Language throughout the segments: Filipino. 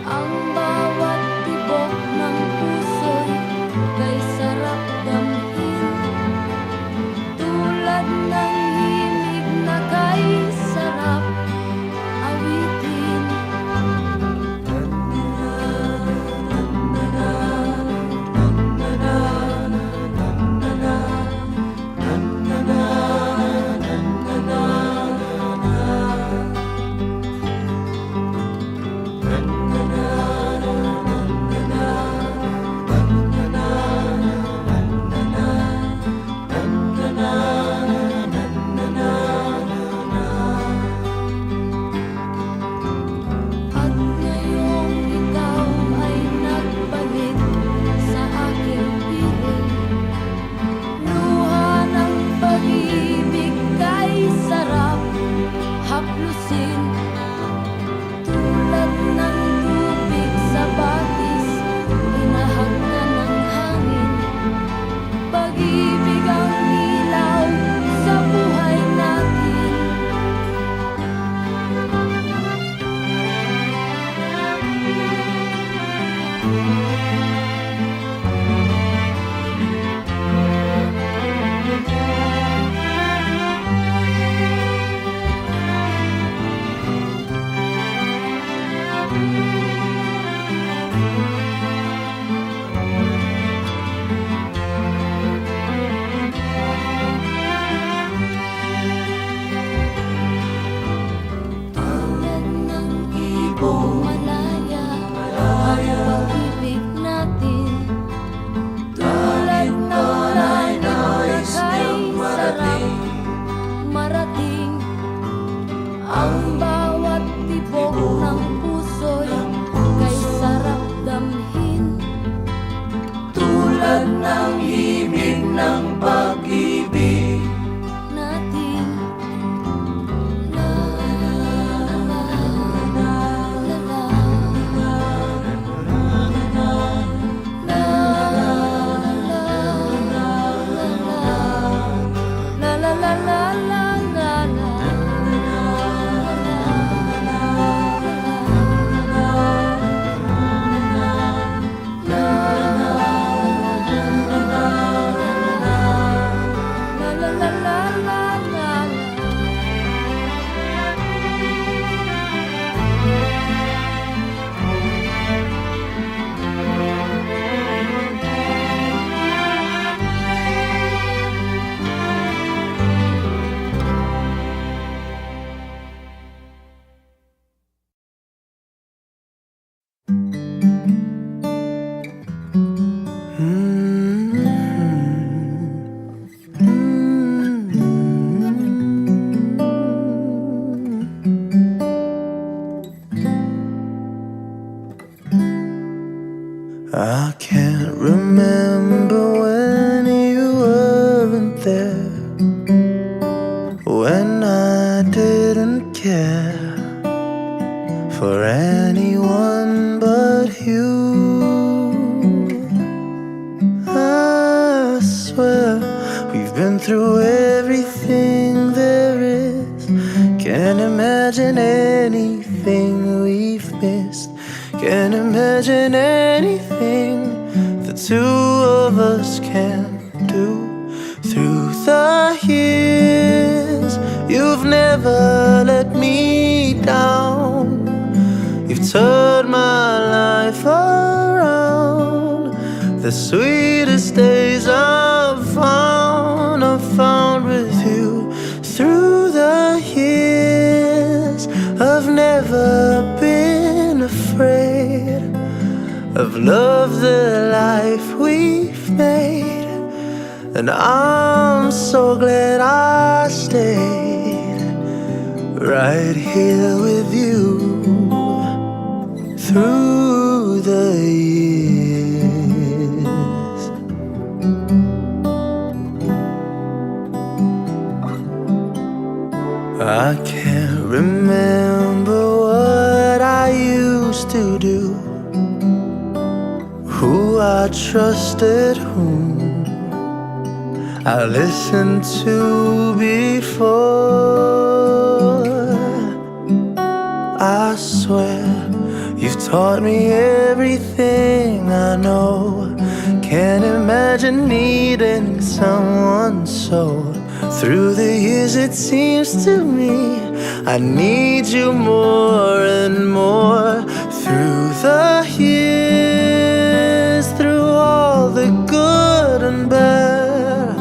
Ang bawat tibok ng puso'y kay sarap damhin, tulad ng himig na kay sarap awitin. At ngayong ikaw ay nagbalik sa aking piling, luha ng pag-ibig kay sarap haplusin, tulad ng tubig sa batis, hinahagkan ng hangin. Pag-ibig ang ilaw sa buhay natin. Tulad ng ibong malaya ang pag-ibig natin, tulad ng langit na kay sarap marating. Ang bawat tibok ng puso'y kay sarap damhin, tulad ng himig ng pag-ibig natin. La la la la la I can't remember when you weren't there, when I didn't care for anyone but you. I swear we've been through everything there is. Can't imagine anything we've missed. Can't imagine anything the two of us can do. Through the years, you've never let me down. You've turned my life around. The sweetest days I've found with you. Through the years, I've never been afraid of love, the life we've made. And I'm so glad I stayed right here with you through the years. I can't remember what I used to do, who I trusted, whom I listened to before. I swear you've taught me everything I know. Can't imagine needing someone so. Through the years it seems to me I need you more and more. Through the years, through all the good and bad,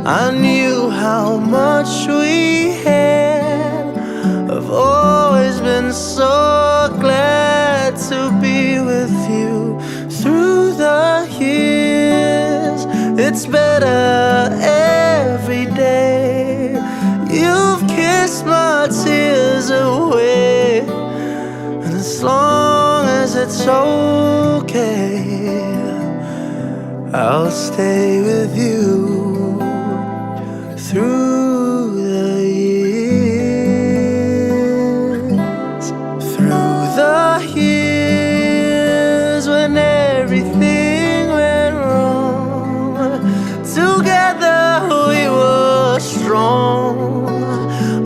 I knew how much we had. I've always been so glad to be with you. Through the years, it's better every day. You've kissed my tears away, and as long as it's okay, I'll stay with you through the years. Through the years when everything went wrong, together we were strong.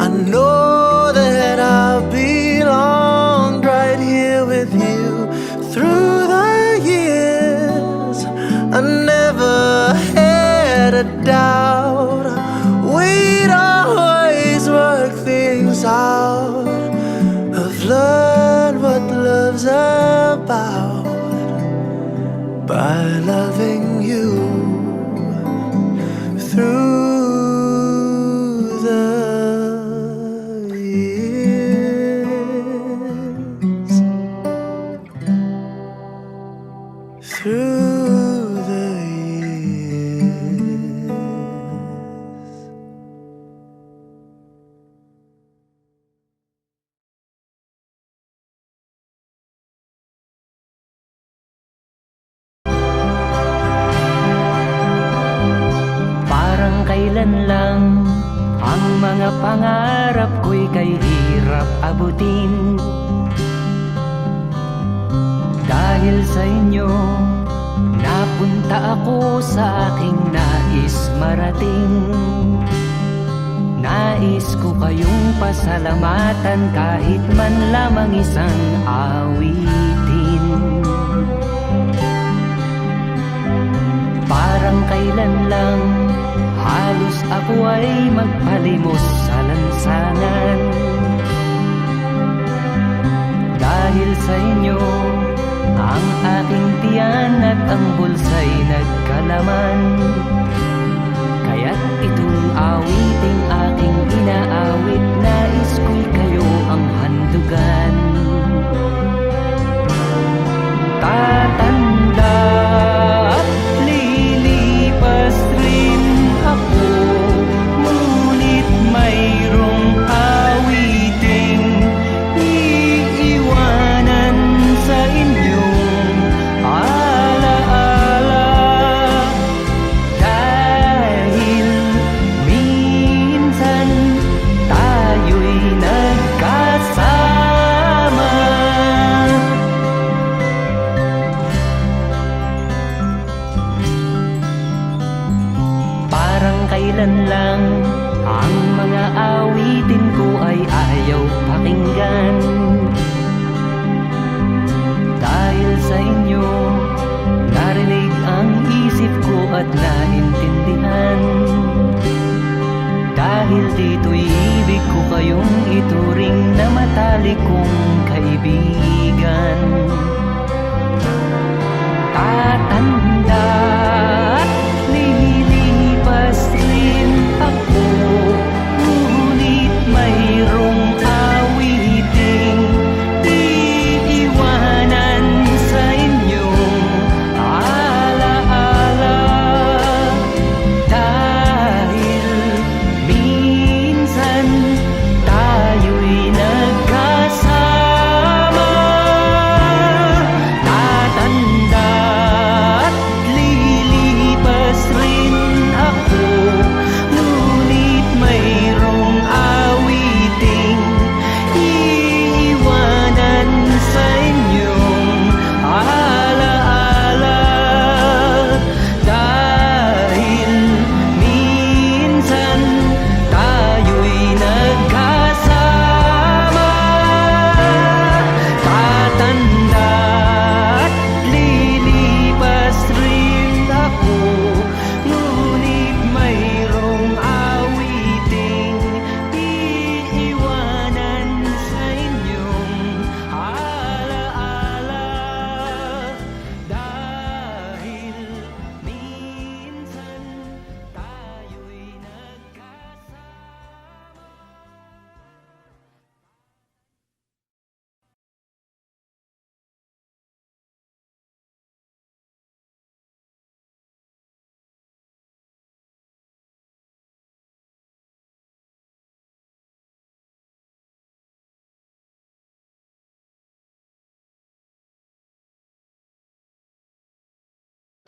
I know that I belonged right here with you. Through the years, I never had a doubt. We'd always work things out. I've learned what love's about by loving you through the years. Through the years. Parang kailan lang ang mga pangarap ko'y kay hirap abutin. Dahil sa inyo, napunta ako sa aking nais marating. Nais ko kayong pasalamatan kahit man lamang isang awitin. Parang kailan lang halos ako ay magpalimos sa lansangan. Dahil sa inyo, ang aking tiyan at ang bulsa'y nagkalaman. Kaya't itong awiting aking inaawit, nais ko'y kayo ang handugan. Tatanda at lilipas rin ako, ngunit mayroong awiting iiwanan sa inyong alaala. Dahil minsan tayo'y nagkasama. Parang kailan lang ang mga awitin ko ay ayaw pakinggan. Dahil sa inyo, narinig ang isip ko at naintindihan. Dahil dito'y ibig ko kayong ituring na matalik kong kaibigan. Tatanda at lilipas rin ako, ngunit mayroong awiting iiwanan sa inyo.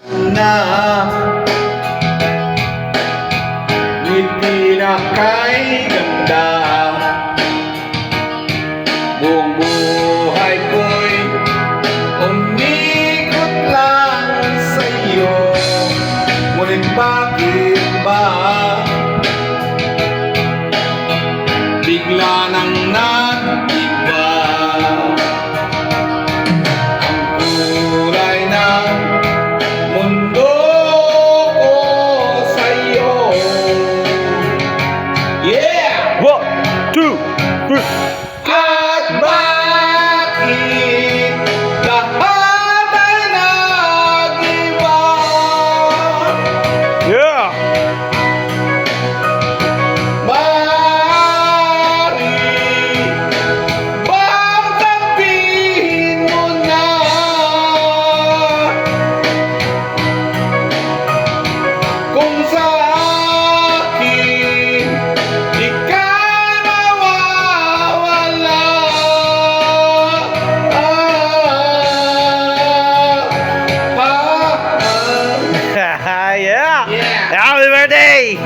na ngiti na kay ganda. Buong buhay ko'y umikot lang sa'yo. Ngunit bakit ba bigla nang nag-iba ang kulay ng mundo ko sa'yo? Yeah! 1, 2, 3. At bakit lahat ay nag-iba? Yeah! Maaari bang sabihin mo na kung sa akin di ka mawawala? Yeah! Yeah. Happy birthday!